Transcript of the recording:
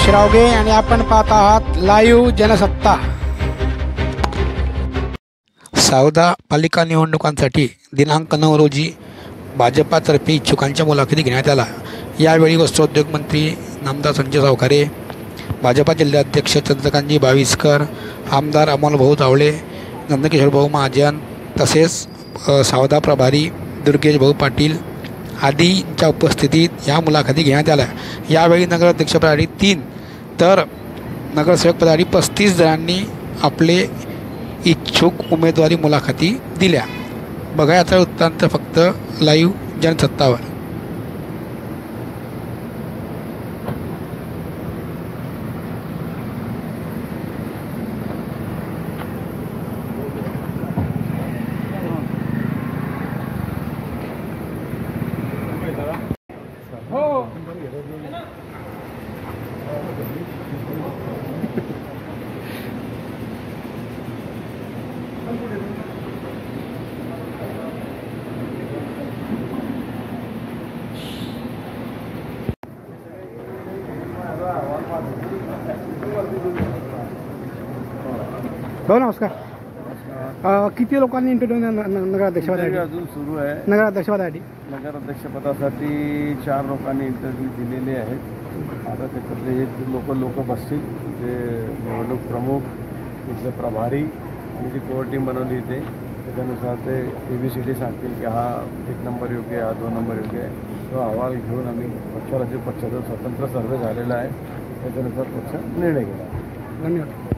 श्रावगे आणि आपण पाहत आहात लाईव्ह जनसत्ता। सावदा पालिका निवडणुकांसाठी दिनांक 9 रोजी भाजपातर्फे इच्छुकांच्या मुलाखती घेण्यात आला। यावेळी वस्त्रोद्योग मंत्री नामदार संजय सावकारे, भाजपा जिल्हाध्यक्ष चंद्रकांतजी बाविस्कर, आमदार अमोलभाऊ तावळे, नंदकिशोर भाऊ महाजन तसेच सावदा प्रभारी दुर्गेश भाऊ पाटील आदींच्या उपस्थितीत या मुलाखती घेण्यात आल्या। यावेळी नगराध्यक्षपदासाठी 3 तर नगरसेवकपदासाठी 35 जणांनी आपले इच्छुक उमेदवारी मुलाखती दिल्या। बघा याचा वृत्तांत फक्त लाईव्ह जनसत्तावर। भाऊ नमस्कार। किती लोकांनी इंटरव्ह्यू नगराध्यक्षपदासाठी? अजून सुरू आहे। नगराध्यक्षपदासाठी 4 लोकांनी इंटरव्ह्यू दिलेले आहेत। आता त्याच्यातले हे लोक बसतील, जे निवडणूक प्रमुख, तिथले प्रभारी आणि जी कोर टीम बनवली इथे, त्याच्यानुसार ते ABCD सांगतील की हा 1 नंबर योग्य आहे, हा 2 नंबर योग्य आहे। तो अहवाल घेऊन आम्ही पक्षाचा स्वतंत्र सर्वे झालेला आहे, त्याच्यानुसार पक्ष निर्णय घेणार। धन्यवाद।